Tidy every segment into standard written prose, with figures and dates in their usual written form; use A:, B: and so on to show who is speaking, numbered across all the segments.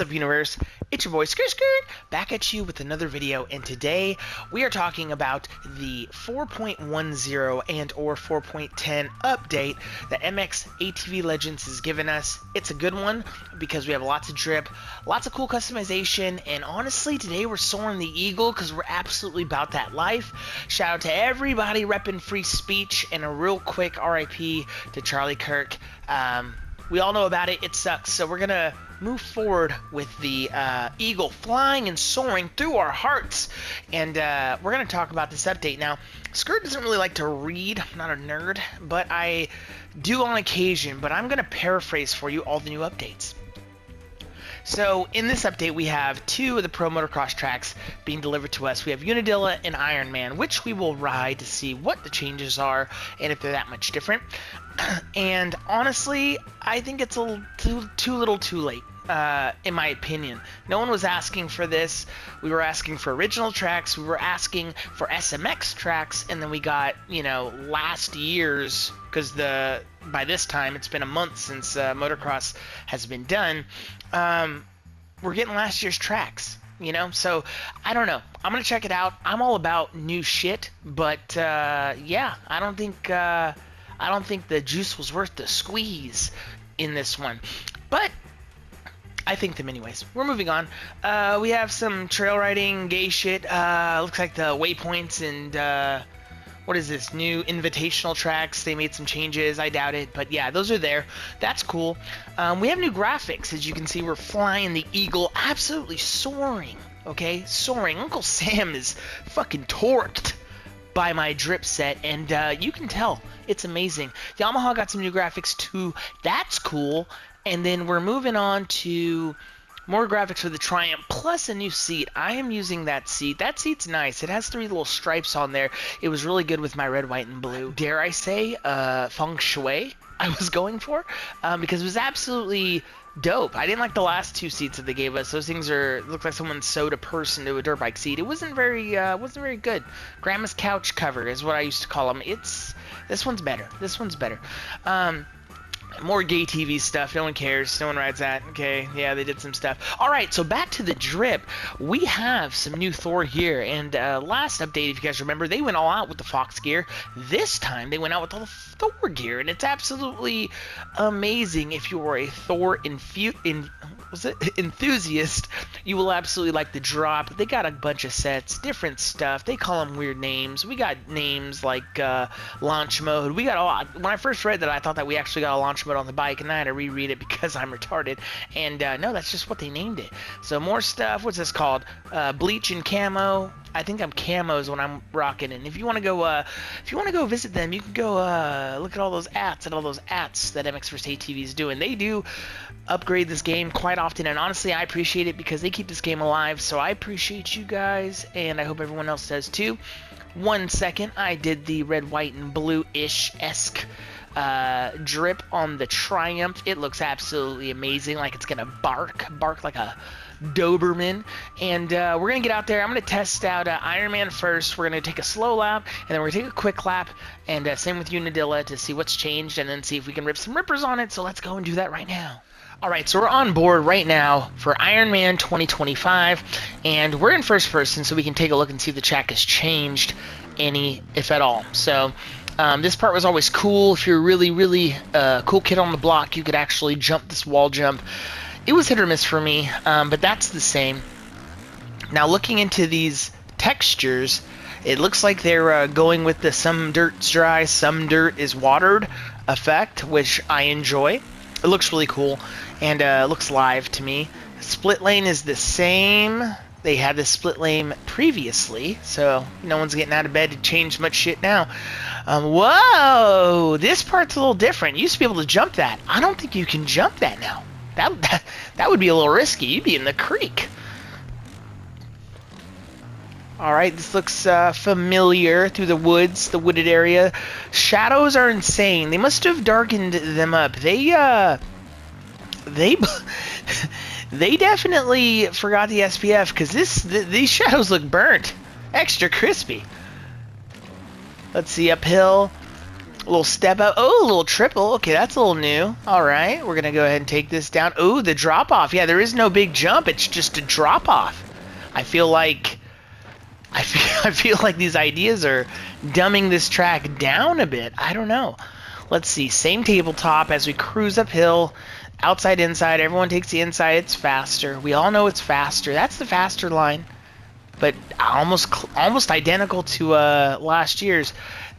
A: Up universe, it's your boy Skirt back at you with another video, and today we are talking about the 4.10 and or 4.10 update that MX ATV Legends has given us. It's a good one because we have lots of drip, lots of cool customization, and honestly today we're soaring the eagle because we're absolutely about that life. Shout out to everybody repping free speech, and a real quick RIP to Charlie Kirk. We all know about it. It sucks. So we're going to move forward with the eagle flying and soaring through our hearts. And we're going to talk about this update. Now, Skirt doesn't really like to read. I'm not a nerd, but I do on occasion. But I'm going to paraphrase for you all the new updates. So in this update, we have two of the Pro Motocross tracks being delivered to us. We have Unadilla and Ironman, which we will ride to see what the changes are and if they're that much different. And honestly, I think it's a little too late, in my opinion. No one was asking for this. We were asking for original tracks. We were asking for SMX tracks, and then we got, last year's, because by this time it's been a month since motocross has been done. We're getting last year's tracks, so I don't know. I'm gonna check it out. I'm all about new shit, but yeah, I don't think the juice was worth the squeeze in this one, but I think them anyways. We're moving on. We have some trail riding gay shit. Looks like the waypoints and what is this, new invitational tracks. They made some changes. I doubt it, but yeah, those are there. That's cool. We have new graphics. As you can see, we're flying the eagle, absolutely soaring. Okay, soaring. Uncle Sam is fucking torqued by my drip set, and you can tell it's amazing. Yamaha got some new graphics too. That's cool. And then we're moving on to more graphics for the Triumph, plus a new seat. I am using that seat. That seat's nice. It has 3 little stripes on there. It was really good with my red, white, and blue. Dare I say, feng shui I was going for, because it was absolutely dope. I didn't like the last 2 seats that they gave us. Those things looked like someone sewed a purse into a dirt bike seat. It wasn't very good. Grandma's couch cover is what I used to call them. This one's better. This one's better. More gay TV stuff. No one cares. No one rides that. Okay, yeah, they did some stuff. All right, so back to the drip. We have some new Thor gear, and last update, if you guys remember, they went all out with the Fox gear. This time, they went out with all the Thor gear, and it's absolutely amazing. If you are a Thor enthusiast, you will absolutely like the drop. They got a bunch of sets, different stuff. They call them weird names. We got names like launch mode. We got a lot. When I first read that, I thought that we actually got a launch mode on the bike, and I had to reread it because I'm retarded. And no, that's just what they named it. So more stuff. What's this called? Bleach and camo. I think I'm camos when I'm rocking. And if you want to go, visit them, you can go look at all those ads that MX vs ATV is doing. They do upgrade this game quite often, and honestly, I appreciate it because they keep this game alive. So I appreciate you guys, and I hope everyone else does too. 1 second, I did the red, white, and blue-ish-esque drip on the Triumph. It looks absolutely amazing, like it's gonna bark like a Doberman. And we're gonna get out there. I'm gonna test out Ironman first. We're gonna take a slow lap, and then we're gonna take a quick lap, and same with Unadilla to see what's changed, and then see if we can rip some rippers on it. So let's go and do that right now. Alright, so we're on board right now for Ironman 2025, and we're in first person, so we can take a look and see if the track has changed any, if at all. So this part was always cool. If you're a really cool kid on the block, you could actually jump this wall jump. It was hit or miss for me, but that's the same. Now looking into these textures, it looks like they're going with the some dirt's dry, some dirt is watered effect, which I enjoy. It looks really cool, and looks live to me. Split lane is the same. They had the split lane previously, so no one's getting out of bed to change much shit now. Whoa! This part's a little different. You used to be able to jump that. I don't think you can jump that now. That would be a little risky. You'd be in the creek. Alright, this looks familiar through the woods, the wooded area. Shadows are insane. They must have darkened them up. They definitely forgot the SPF, because these shadows look burnt. Extra crispy. Let's see, uphill. A little step up. Oh, a little triple. Okay, that's a little new. All right, we're gonna go ahead and take this down. Oh, the drop off. Yeah, there is no big jump. It's just a drop off. I feel like I feel like these ideas are dumbing this track down a bit. I don't know. Let's see. Same tabletop as we cruise uphill. Outside, inside. Everyone takes the inside. It's faster. We all know it's faster. That's the faster line. But almost identical to last year's.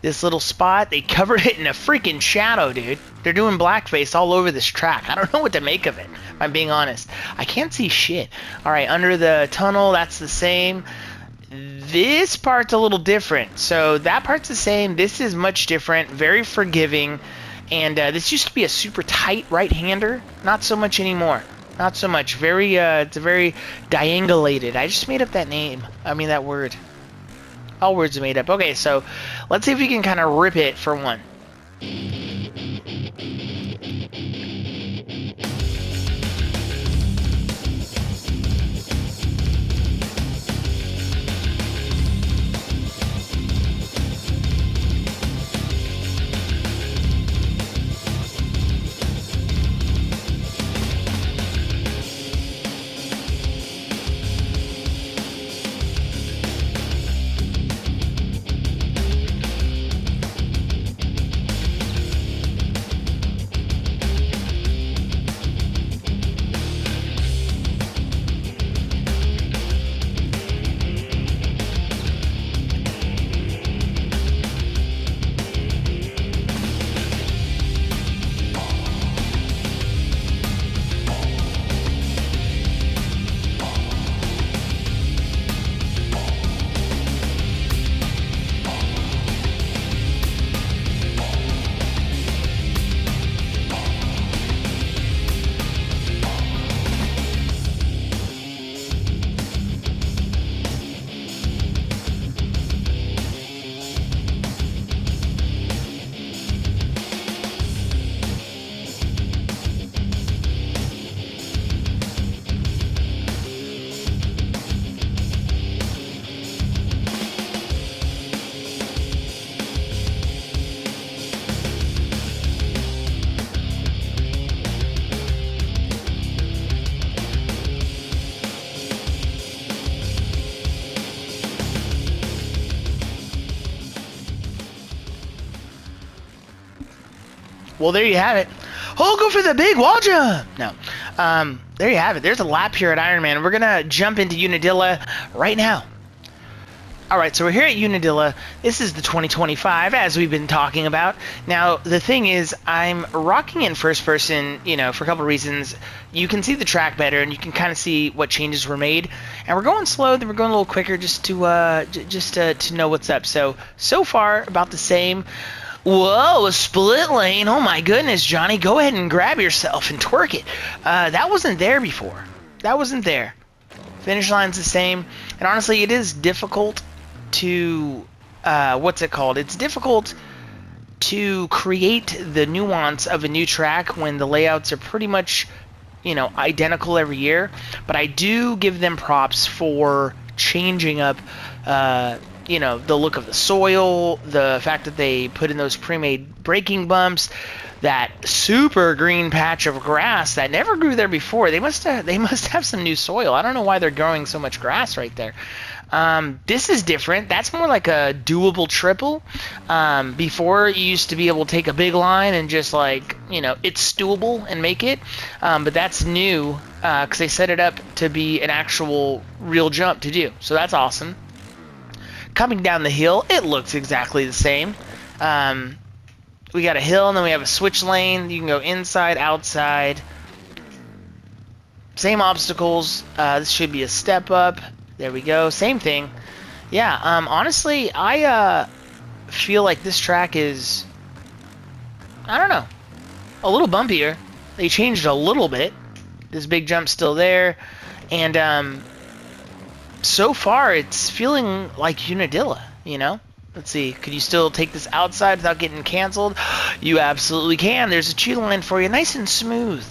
A: This little spot, they covered it in a freaking shadow, dude. They're doing blackface all over this track. I don't know what to make of it, if I'm being honest. I can't see shit. All right, under the tunnel, that's the same. This part's a little different. So that part's the same. This is much different, very forgiving. And this used to be a super tight right-hander. Not so much anymore. Not so much. It's a very diangulated. I just made up that name. I mean that word. All words are made up. Okay, so let's see if we can kind of rip it for one. Well, there you have it. Oh, go for the big wall jump! No. There you have it. There's a lap here at Ironman. We're going to jump into Unadilla right now. Alright, so we're here at Unadilla. This is the 2025, as we've been talking about. Now, the thing is, I'm rocking in first person, you know, for a couple reasons. You can see the track better, and you can kind of see what changes were made. And we're going slow, then we're going a little quicker just to know what's up. So far, about the same. Whoa, a split lane. Oh my goodness, Johnny. Go ahead and grab yourself and twerk it. That wasn't there before. That wasn't there. Finish line's the same. And honestly, it is difficult to, what's it called? It's difficult to create the nuance of a new track when the layouts are pretty much, you know, identical every year. But I do give them props for changing up, you know, the look of the soil, the fact that they put in those pre-made braking bumps, that super green patch of grass that never grew there before. They must have some new soil. I don't know why they're growing so much grass right there. This is different. That's more like a doable triple. Before, you used to be able to take a big line and just, like, you know, it's doable and make it. But that's new because they set it up to be an actual real jump to do. So that's awesome. Coming down the hill, it looks exactly the same. We got a hill, and then we have a switch lane. You can go inside, outside. Same obstacles. This should be a step up. There we go. Same thing. Yeah, honestly, I feel like this track is, I don't know, a little bumpier. They changed a little bit. This big jump's still there. And so far, it's feeling like Unadilla, you know? Let's see. Could you still take this outside without getting canceled? You absolutely can. There's a cheetah line for you. Nice and smooth.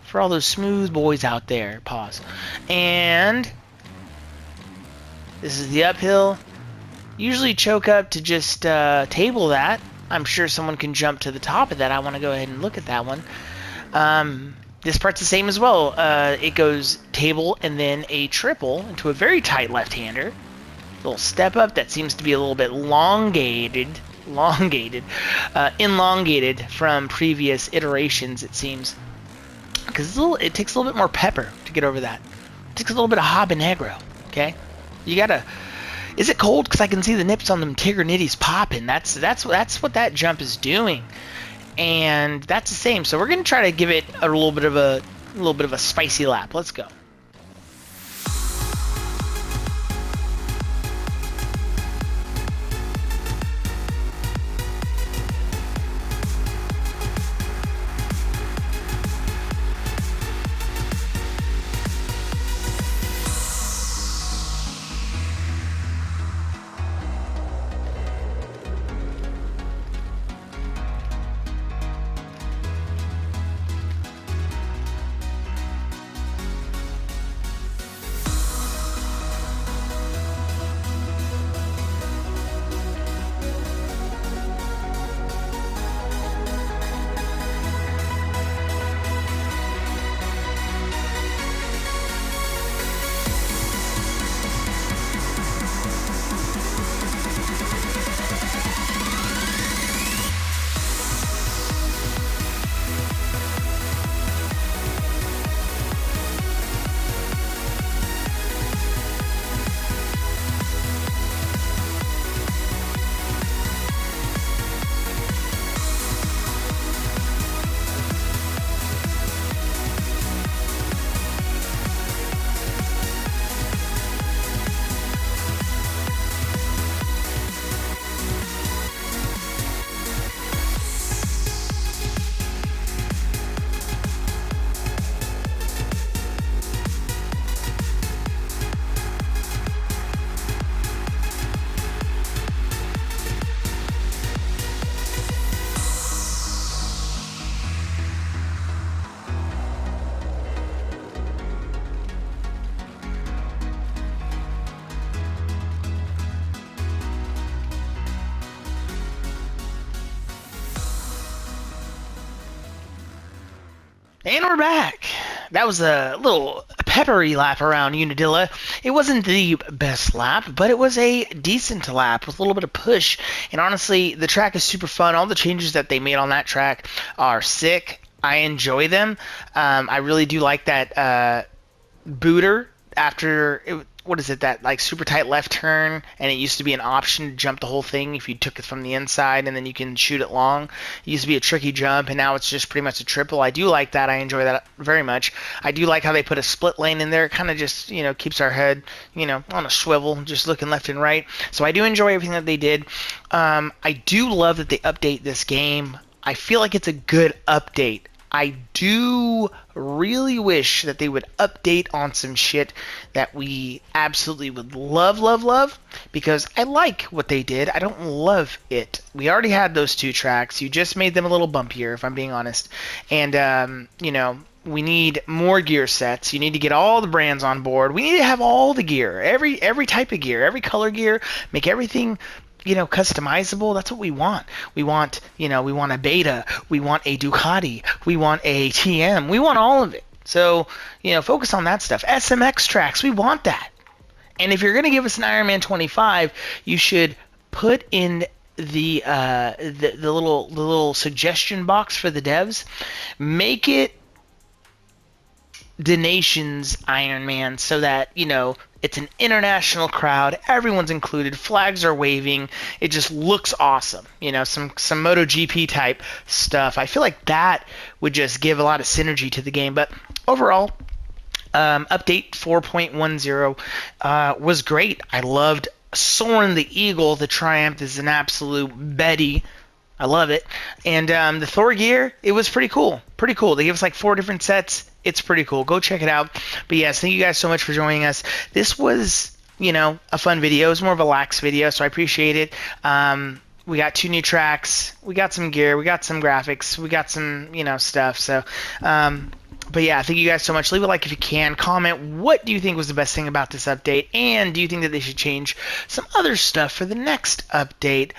A: For all those smooth boys out there. Pause. And this is the uphill. Usually choke up to just table that. I'm sure someone can jump to the top of that. I want to go ahead and look at that one. This part's the same as well. It goes table and then a triple into a very tight left-hander. Little step up that seems to be a little bit elongated from previous iterations, it seems. Because it takes a little bit more pepper to get over that. It takes a little bit of habanero, okay? You gotta... Is it cold? Because I can see the nips on them Tigernitties popping. That's what that jump is doing. And that's the same. So we're going to try to give it a little bit of a spicy lap. Let's go. And we're back. That was a little peppery lap around Unadilla. It wasn't the best lap, but it was a decent lap with a little bit of push. And honestly, the track is super fun. All the changes that they made on that track are sick. I enjoy them. I really do like that booter after it, what is it, that like super tight left turn, and it used to be an option to jump the whole thing if you took it from the inside and then you can shoot it long. It used to be a tricky jump, and now it's just pretty much a triple. I do like that. I enjoy that very much. I do like how they put a split lane in there. It kind of just, keeps our head, on a swivel, just looking left and right. So I do enjoy everything that they did. I do love that they update this game. I feel like it's a good update. I do really wish that they would update on some shit that we absolutely would love, because I like what they did. I don't love it. We already had those two tracks. You just made them a little bumpier, if I'm being honest. And, we need more gear sets. You need to get all the brands on board. We need to have all the gear, every type of gear, every color gear, make everything customizable. That's what we want. We want a Beta, we want a Ducati, we want a TM, we want all of it. So, focus on that stuff. SMX tracks, we want that. And if you're going to give us an Ironman 25, you should put in the little suggestion box for the devs. Make it the nation's Ironman so that, it's an international crowd. Everyone's included. Flags are waving. It just looks awesome. Some MotoGP type stuff. I feel like that would just give a lot of synergy to the game. But overall, update 4.10 was great. I loved Soarin' the Eagle. The Triumph is an absolute Betty. I love it. And the Thor gear, it was pretty cool. Pretty cool. They give us like 4 different sets. It's pretty cool. Go check it out. But yes, thank you guys so much for joining us. This was, a fun video. It was more of a lax video, so I appreciate it. We got 2 new tracks. We got some gear. We got some graphics. We got some, stuff. So But yeah, thank you guys so much. Leave a like if you can. Comment, what do you think was the best thing about this update? And do you think that they should change some other stuff for the next update?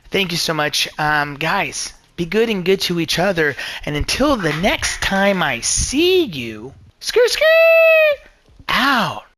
A: Thank you so much. Guys, be good and good to each other. And until the next time I see you, skirt, skirt, out.